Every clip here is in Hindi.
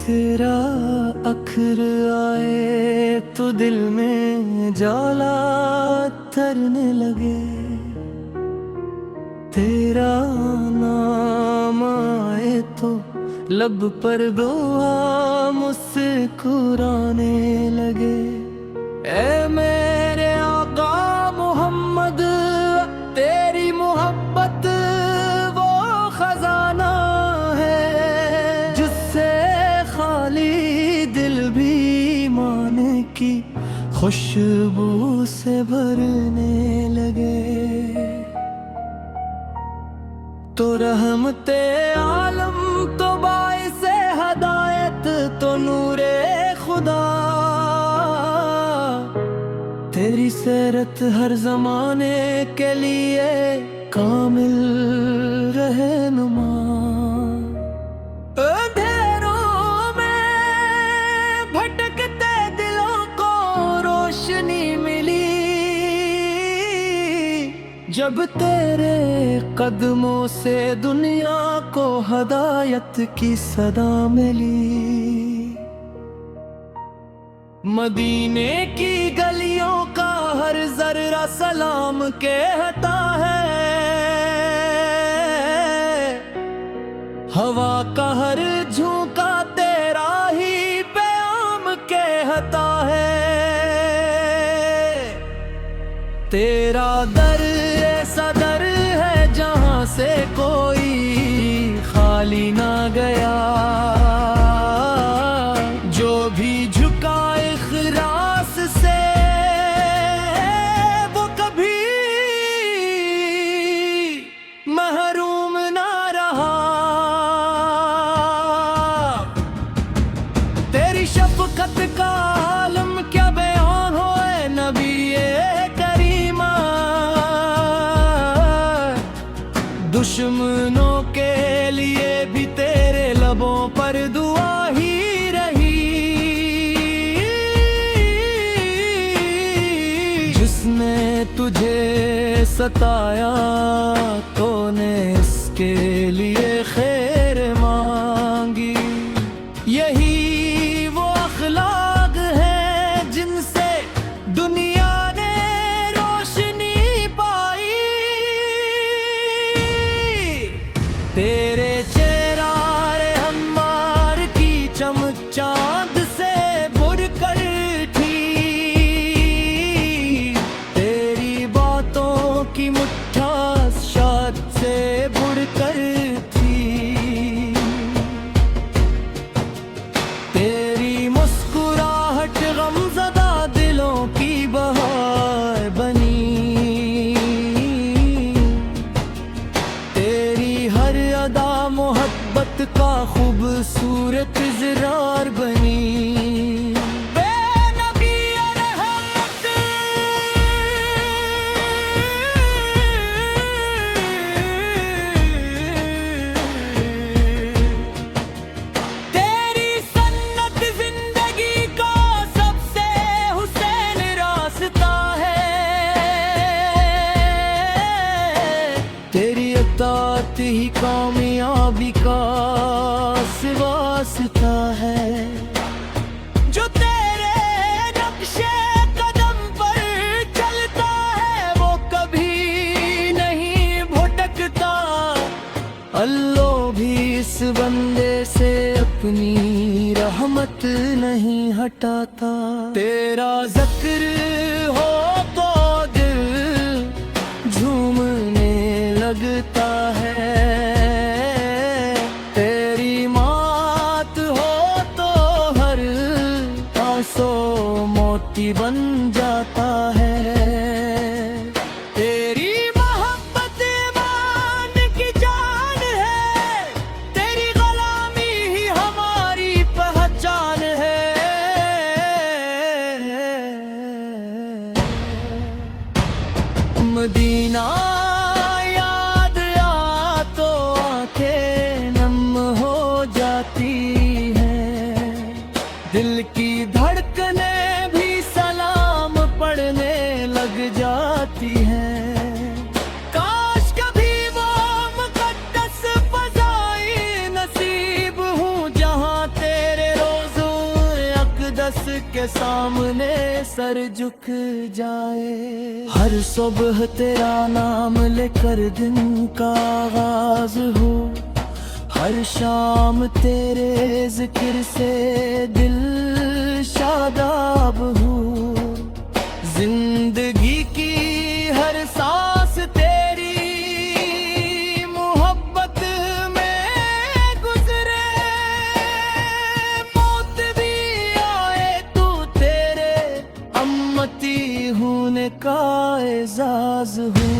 तेरा अखर आए तो दिल में ज्वाला तरने लगे, तेरा नाम आए तो लब पर दुआ मुस्कुराने लगे। ऐ मेरे आका मोहम्मद, तेरी मोहब्बत वो खजाना है जिससे खाली दिल भी माने की खुशबू से भरने लगे। तो रहमते आलम तो बाइसे हदायत तो नूरे खुदा, तेरी सीरत हर जमाने के लिए कामिल रहनुमा। अंधेरों में भटकते दिलों को रोशनी मिली, जब तेरे कदमों से दुनिया को हदायत की सदा मिली। मदीने की गलियों का हर जर्रा सलाम कहता है, हवा का हर झोंका तेरा ही प्याम कहता है। तेरा दर ऐसा दर है जहां से कोई खाली ना गया, जो भी झुका इखलास से वो कभी महरूम ना रहा। तेरी शफकत का आलम क्या बयान हो ऐ नबी करीमा, दुश्मनों के लिए भी तेरे लबों पर दुआ ही रही। जिसने तुझे सताया तूने इसके लिए खैर मांगी। यही वो अखलाक है जिनसे दुनिया ने रोशनी पाई। तेरे चेहरे हमार की चमक चांद से बढ़कर थी, तेरी बातों की मिठास शाद से बढ़कर थी। तेरी मुस्कुराहट गमज़दा दिलों की बहार बनी, तेरी हर अदा मोहब्बत का खूबसूरत इज़रार बनी। तेरी अतात ही कामयाबी का वास्ता है, जो तेरे नक्शे कदम पर चलता है वो कभी नहीं भटकता। अल्लाह भी इस बंदे से अपनी रहमत नहीं हटाता। तेरा ज़िक्र हो तो दिल झूमने लगता है, तेरी मात हो तो हर आंसू मोती बन जाता है। तेरी मोहब्बत ईमान की जान है, तेरी गुलामी ही हमारी पहचान है। मदीना याद आ तो आंखें नम हो जाती हैं, दिल की धड़कनें भी सलाम पढ़ने लग जाती हैं। काश कभी वो मुकद्दस फज़ाई नसीब हूँ जहाँ तेरे के सामने सर झुक जाए। हर सुबह तेरा नाम लेकर दिन का आगाज हो, हर शाम तेरे जिक्र से दिल शादाब हो। जिंदगी की हर सांस तेरी मोहब्बत में गुजरे, मौत भी आए तू तेरे अम्मती होने का एजाज हो।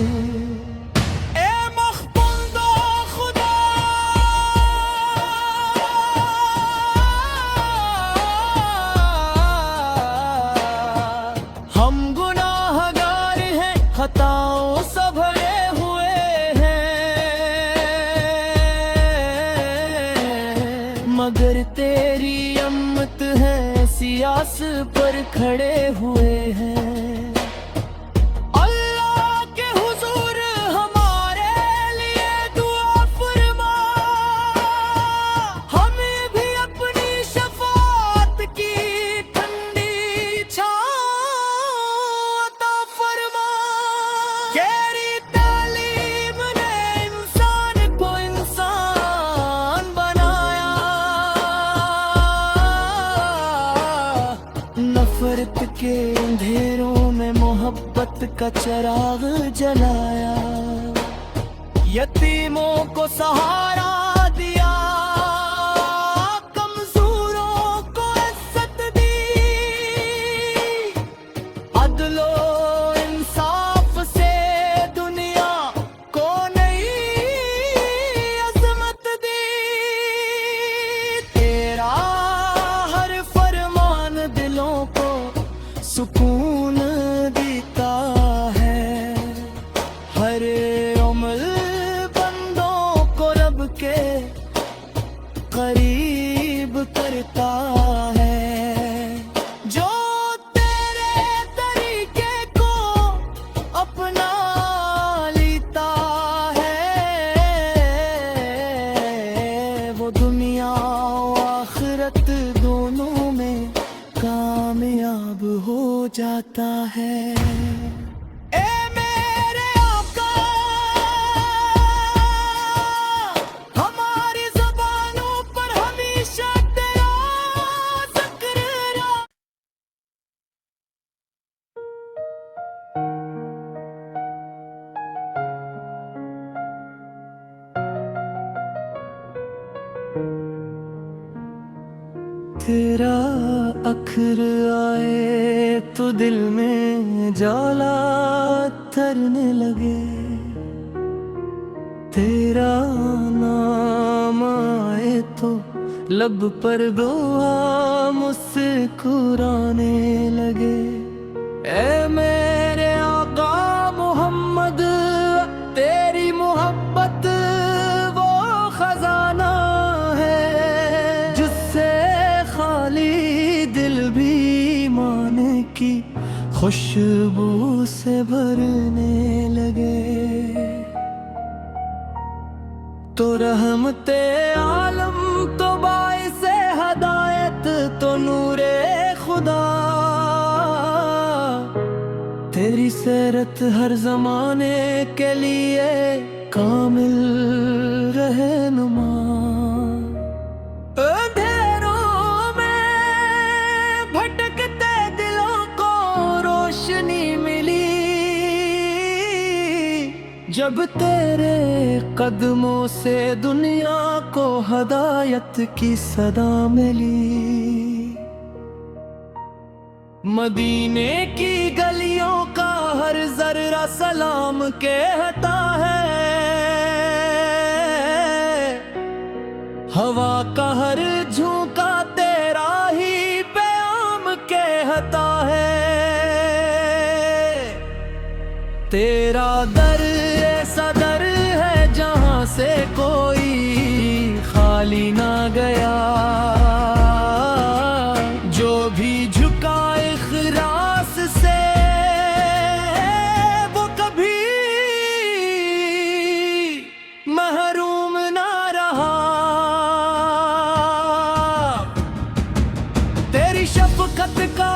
खताओं से भरे हुए हैं, मगर तेरी अम्मत है सियास पर खड़े हुए हैं। अल्लाह के हुजूर हमारे लिए दुआ फरमा, हमें भी अपनी शफाअत की ठंडी छांव अता फरमा। तेरी तालीम ने इंसान को इंसान बनाया, नफरत के अंधेरों में मोहब्बत का चिराग जलाया। यतीमों को सहारा दिया, कमजोरों को इज्जत दी, अदलो इंसाफ से दुनिया को नई अजमत दी। तेरा हर फरमान दिलों को सुकून देता है, हर अमल बंदों को रब के करीब करता है। जो तेरे तरीके को अपना लेता है, वो दुनिया और आखिरत दोनों में कामयाब हो जाता है। ए मेरे आका, हमारी ज़बानों पर हमेशा तेरा ज़िक्र रहा। तेरा अखर आए तो दिल में ज्वाला ठरने लगे, तेरा नाम आए तो लब पर दुआ मुस्कुराने लगे। ए मेरे आका मोहम्मद, तेरी मोहब्बत वो खजाना है जिससे खाली दिल भी माने की खुशबू से भरने लगे। तो रहमते आलम तो बाइसे हदायत तो नूरे खुदा, तेरी सेरत हर जमाने के लिए कामिल रहनुमा। अंधेरों में भटकते दिलों को रोशनी मिली, जब तेरे कदमों से दुनिया को हदायत की सदा मिली। मदीने की गलियों का हर जर्रा सलाम कहता है, हवा का हर झोंका तेरा ही प्याम कहता है। तेरा दर ऐसा दर है जहां से कोई खाली ना गया, जो भी झुका इखलास से वो कभी महरूम ना रहा। तेरी शफकत का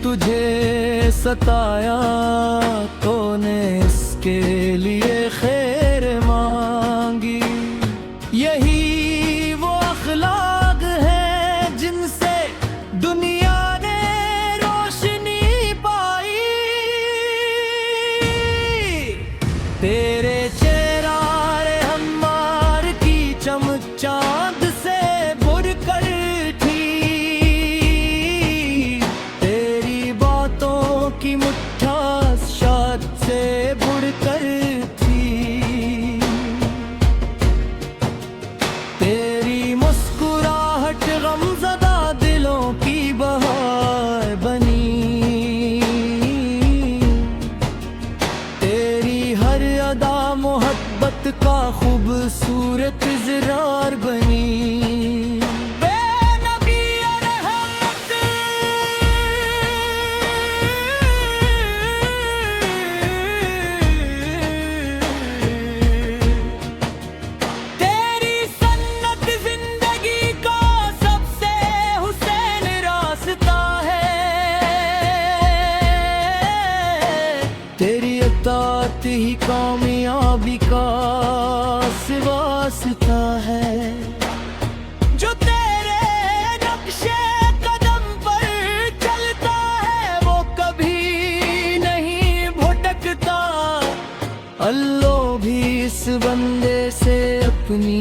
तुझे सताया तूने इसके लिए खैर मांगी। यही वो अखलाक है जिनसे दुनिया ने रोशनी पाई। तेरे चेहरे हमार की चमक चांद से बढ़कर थी। तेरी बातों की मिठास शाद से बढ़कर थी। तेरी मुस्कुराहट गमज़दा दिलों की बहार बनी। तेरी हर अदा मोहब्बत का खूबसूरत इज़रार बनी। तेरी अतात ही कामयाबी का वास्ता है। जो तेरे नक्शे कदम पर चलता है वो कभी नहीं भटकता। अल्लाह भी इस बंदे से अपनी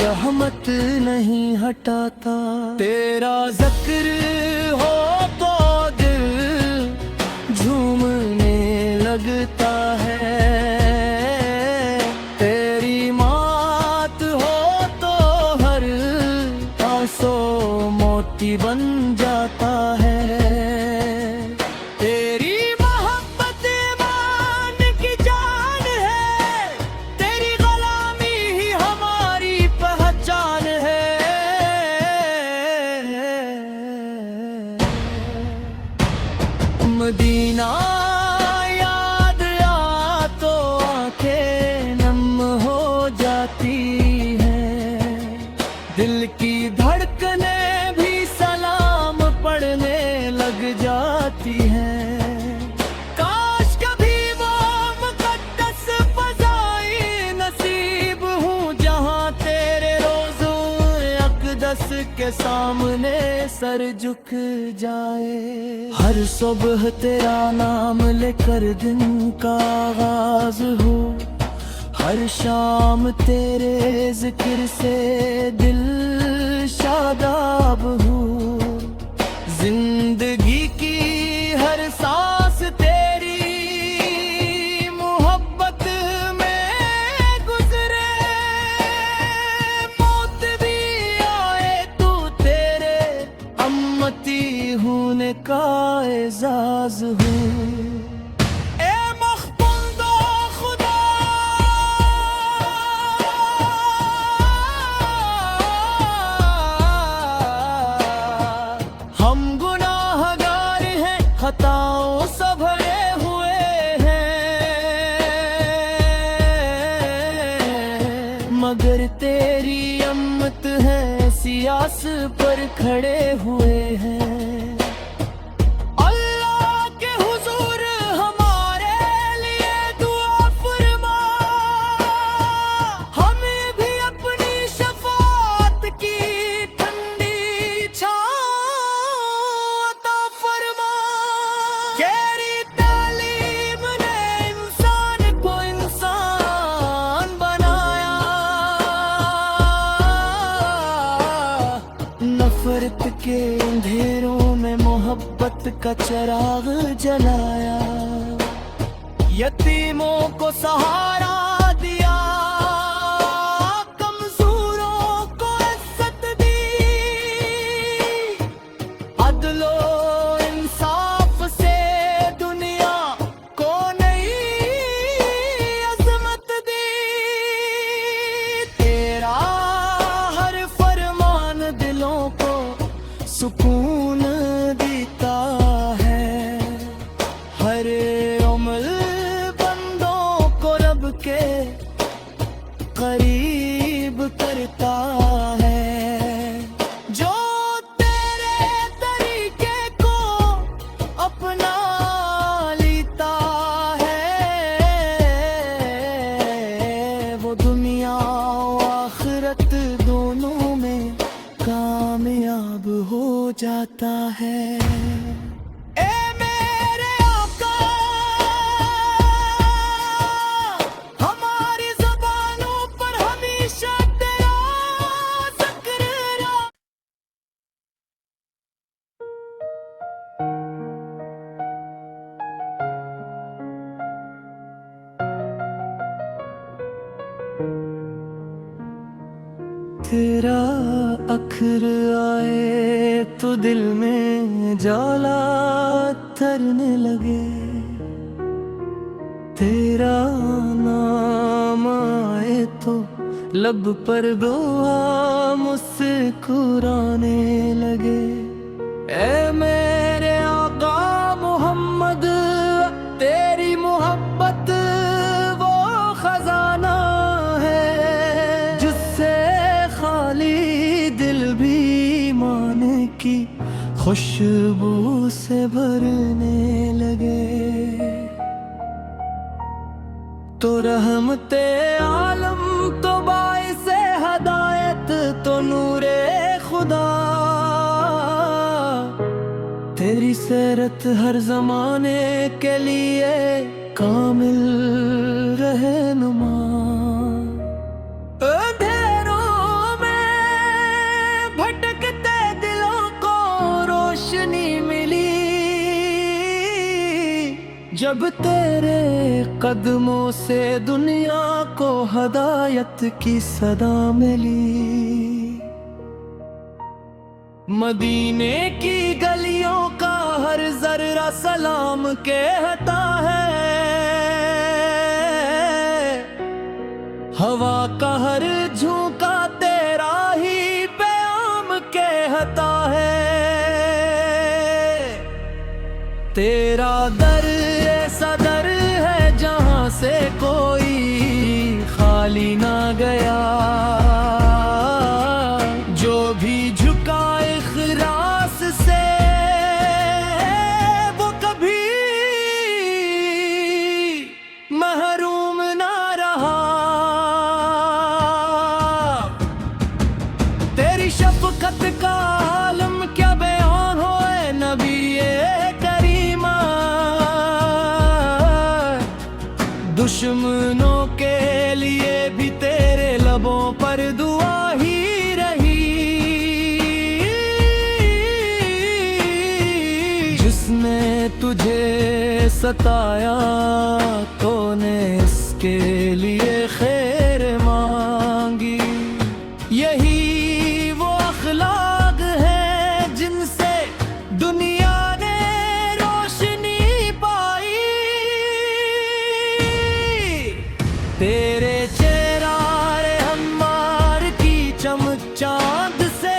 रहमत नहीं हटाता। तेरा ज़िक्र हो तो दिल झूमने लगता है। तेरी मात हो तो हर आंसू मोती बन जाता है। तेरी मोहब्बत ईमान की जान है। तेरी गुलामी ही हमारी पहचान है। मदीना दिल की धड़कनें भी सलाम पढ़ने लग जाती हैं। काश कभी वो मुक़द्दस फ़ज़ाएं नसीब हूँ जहाँ तेरे रोज़ो अक़दस के सामने सर झुक जाए। हर सुबह तेरा नाम लेकर दिन का आगाज़ हो। हर शाम तेरे जिक्र से दिल शादाब हो। जिंदगी की हर सांस तेरी मोहब्बत में गुजरे। मौत भी आए तू तेरे उम्मती होने का एजाज़ हो। खताओं से भरे हुए हैं मगर तेरी अम्मत है सियास पर खड़े हुए हैं। अल्लाह के हुजूर हमारे लिए दुआ फरमा। हमें भी अपनी शफाअत की ठंडी छाँव अता फरमा। तेरी तालीम ने इंसान को इंसान बनाया। नफरत के अंधेरों में मोहब्बत का चिराग जलाया। यतीमों को सहारा दिया। कमजोरों को इज्जत दी। अदलो इंसाफ से दुनिया को नई अज़मत दी। तेरा हर फरमान दिलों को सुकून देता है। हर अमल बंदों को रब के करीब करता है। जो तेरे तरीके को दोनों में कामयाब हो जाता है। ए मेरे आका, हमारी ज़बानों पर हमेशा तेरा ज़िक्र रहा। तेरा अख्र आए तो दिल में ज्वाला तरने लगे, तेरा नाम आए तो लब पर दुआ मुस्कुराने लगे। ए मेरे आका मोहम्मद, तेरी मोहब्बत वो खजाना है जिससे खाली दिल भी माने की खुशबू से भरने लगे। तो रहमते आलम तो बाइसे हदायत तो नूरे खुदा, तेरी सीरत हर जमाने के लिए कामिल रहनुमा। अंधेरों में भटकते दिलों को रोशनी मिली जब तेरे कदमों से दुनिया को हदायत की सदा मिली। मदीने की गलियों का हर जर्रा सलाम कहता है, हवा का हर झोंका तेरा ही प्याम कहता है। तेरा दर ऐसा दर है जहां से कोई खाली ना गया, जो भी झुका इखलास से वो कभी महरूम ना रहा। तेरी शफकत का आलम क्या बयान हो ए नबी करीमा, दुश्मनों के लिए भी तेरे लबों पर दुआ ही रही। जिसने तुझे सताया तूने इसके लिए खैर मांगी। यही वो अखलाक है जिनसे दुनिया ने रोशनी पाई। तेरे चेहरा रे हमार की चमक चांद से